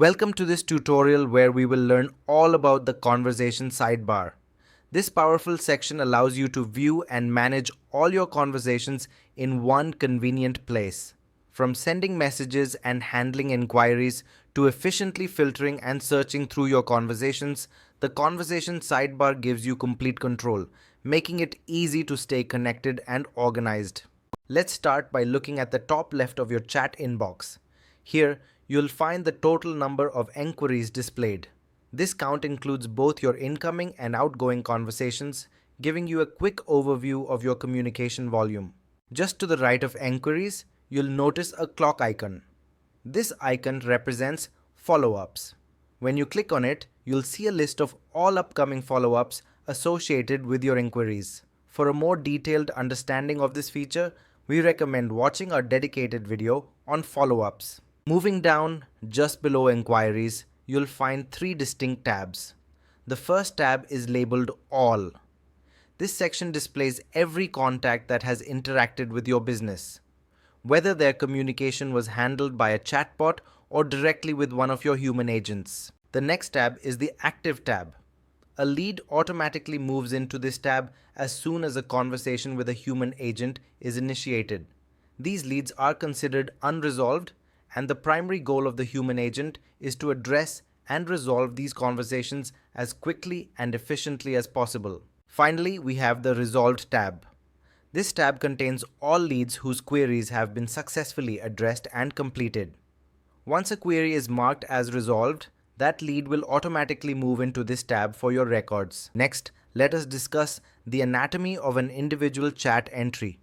Welcome to this tutorial where we will learn all about the conversation sidebar. This powerful section allows you to view and manage all your conversations in one convenient place. From sending messages and handling inquiries to efficiently filtering and searching through your conversations, the conversation sidebar gives you complete control, making it easy to stay connected and organized. Let's start by looking at the top left of your chat inbox. Here, you'll find the total number of enquiries displayed. This count includes both your incoming and outgoing conversations, giving you a quick overview of your communication volume. Just to the right of enquiries, you'll notice a clock icon. This icon represents follow-ups. When you click on it, you'll see a list of all upcoming follow-ups associated with your inquiries. For a more detailed understanding of this feature, we recommend watching our dedicated video on follow-ups. Moving down just below inquiries, you'll find three distinct tabs. The first tab is labeled All. This section displays every contact that has interacted with your business, whether their communication was handled by a chatbot or directly with one of your human agents. The next tab is the Active tab. A lead automatically moves into this tab as soon as a conversation with a human agent is initiated. These leads are considered unresolved, and the primary goal of the human agent is to address and resolve these conversations as quickly and efficiently as possible. Finally, we have the Resolved tab. This tab contains all leads whose queries have been successfully addressed and completed. Once a query is marked as resolved, that lead will automatically move into this tab for your records. Next, let us discuss the anatomy of an individual chat entry.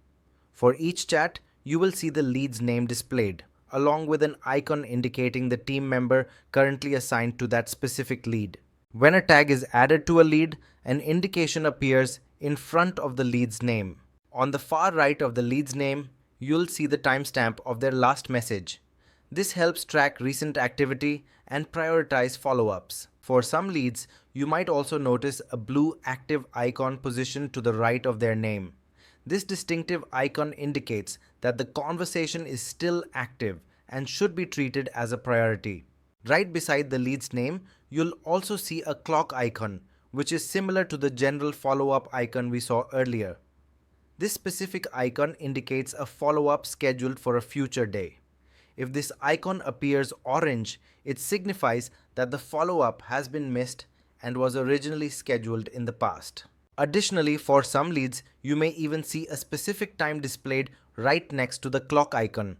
For each chat, you will see the lead's name displayed, along with an icon indicating the team member currently assigned to that specific lead. When a tag is added to a lead, an indication appears in front of the lead's name. On the far right of the lead's name, you'll see the timestamp of their last message. This helps track recent activity and prioritize follow-ups. For some leads, you might also notice a blue active icon positioned to the right of their name. This distinctive icon indicates that the conversation is still active and should be treated as a priority. Right beside the lead's name, you'll also see a clock icon, which is similar to the general follow-up icon we saw earlier. This specific icon indicates a follow-up scheduled for a future day. If this icon appears orange, it signifies that the follow-up has been missed and was originally scheduled in the past. Additionally, for some leads, you may even see a specific time displayed right next to the clock icon.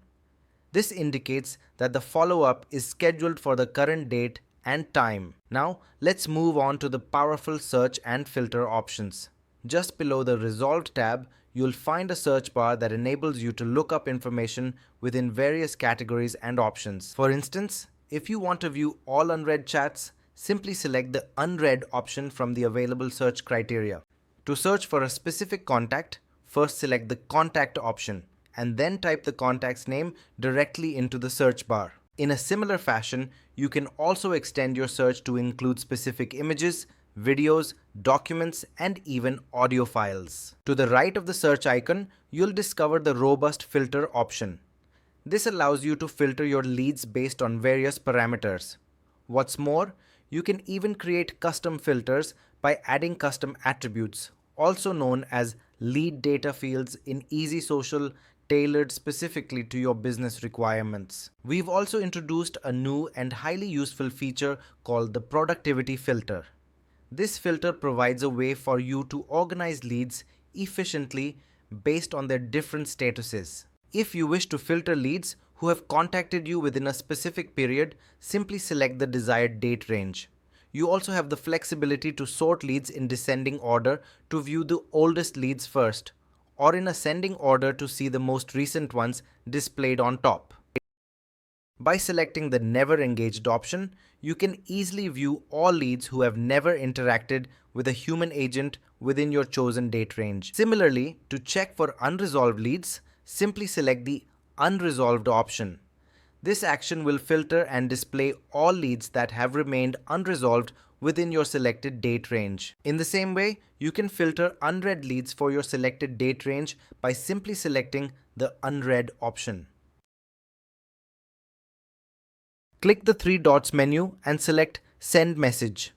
This indicates that the follow-up is scheduled for the current date and time. Now, let's move on to the powerful search and filter options. Just below the Resolved tab, you'll find a search bar that enables you to look up information within various categories and options. For instance, if you want to view all unread chats, simply select the Unread option from the available search criteria. To search for a specific contact, first select the Contact option and then type the contact's name directly into the search bar. In a similar fashion, you can also extend your search to include specific images, videos, documents, and even audio files. To the right of the search icon, you'll discover the Robust Filter option. This allows you to filter your leads based on various parameters. What's more, you can even create custom filters by adding custom attributes, also known as lead data fields in EasySocial, tailored specifically to your business requirements. We've also introduced a new and highly useful feature called the Productivity Filter. This filter provides a way for you to organize leads efficiently based on their different statuses. If you wish to filter leads who have contacted you within a specific period, simply select the desired date range. You also have the flexibility to sort leads in descending order to view the oldest leads first, or in ascending order to see the most recent ones displayed on top. By selecting the Never Engaged option, you can easily view all leads who have never interacted with a human agent within your chosen date range. Similarly, to check for unresolved leads, simply select the Unresolved option. This action will filter and display all leads that have remained unresolved within your selected date range. In the same way, you can filter unread leads for your selected date range by simply selecting the Unread option. Click the three dots menu and select Send Message,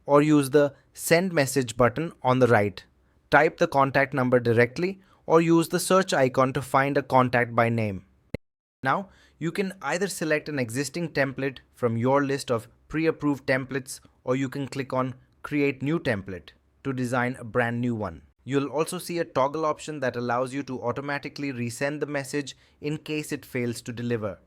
or use the Send Message button on the right. Type the contact number directly or use the search icon to find a contact by name. Now, you can either select an existing template from your list of pre-approved templates, or you can click on Create New Template to design a brand new one. You'll also see a toggle option that allows you to automatically resend the message in case it fails to deliver.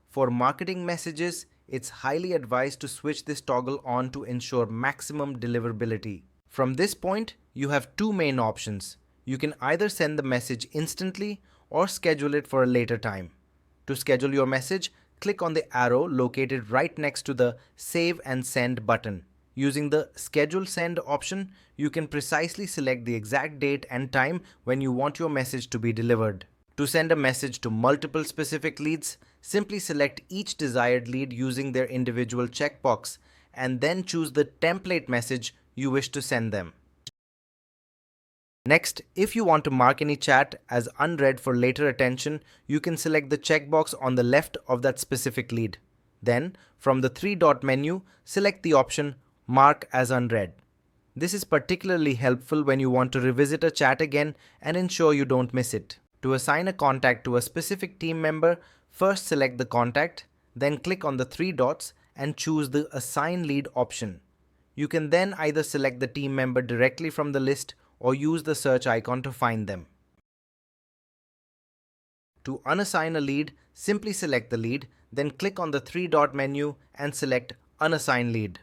For marketing messages, it's highly advised to switch this toggle on to ensure maximum deliverability. From this point, you have two main options. You can either send the message instantly or schedule it for a later time. To schedule your message, click on the arrow located right next to the Save and Send button. Using the Schedule Send option, you can precisely select the exact date and time when you want your message to be delivered. To send a message to multiple specific leads, simply select each desired lead using their individual checkbox and then choose the template message you wish to send them. Next, if you want to mark any chat as unread for later attention, you can select the checkbox on the left of that specific lead. Then, from the three-dot menu, select the option Mark as unread. This is particularly helpful when you want to revisit a chat again and ensure you don't miss it. To assign a contact to a specific team member, first select the contact, then click on the three dots and choose the Assign Lead option. You can then either select the team member directly from the list or use the search icon to find them. To unassign a lead, simply select the lead, then click on the three-dot menu and select Unassign Lead.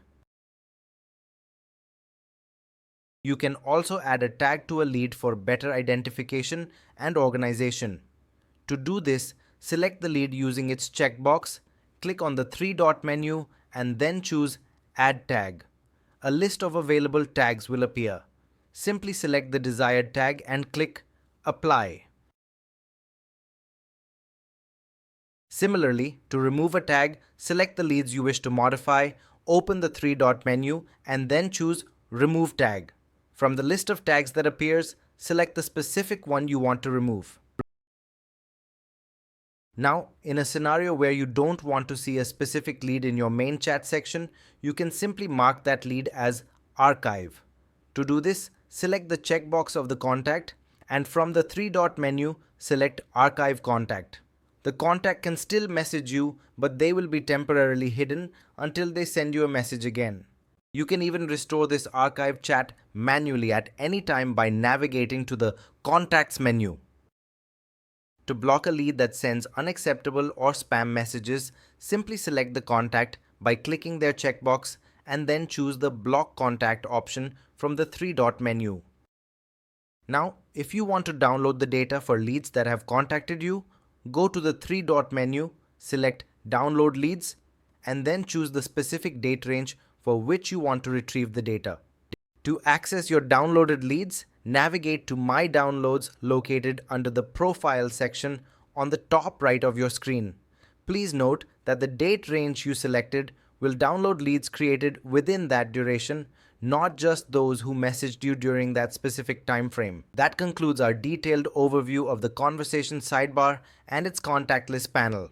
You can also add a tag to a lead for better identification and organization. To do this, select the lead using its checkbox, click on the three-dot menu and then choose Add Tag. A list of available tags will appear. Simply select the desired tag and click Apply. Similarly, to remove a tag, select the leads you wish to modify, open the three-dot menu and then choose Remove Tag. From the list of tags that appears, select the specific one you want to remove. Now, in a scenario where you don't want to see a specific lead in your main chat section, you can simply mark that lead as Archive. To do this, select the checkbox of the contact and from the three-dot menu, select Archive Contact. The contact can still message you, but they will be temporarily hidden until they send you a message again. You can even restore this archive chat manually at any time by navigating to the Contacts menu. To block a lead that sends unacceptable or spam messages, simply select the contact by clicking their checkbox and then choose the Block Contact option from the three-dot menu. Now, if you want to download the data for leads that have contacted you, go to the three-dot menu, select Download Leads, and then choose the specific date range for which you want to retrieve the data. To access your downloaded leads, navigate to My Downloads located under the Profile section on the top right of your screen. Please note that the date range you selected will download leads created within that duration, not just those who messaged you during that specific time frame. That concludes our detailed overview of the conversation sidebar and its contact list panel.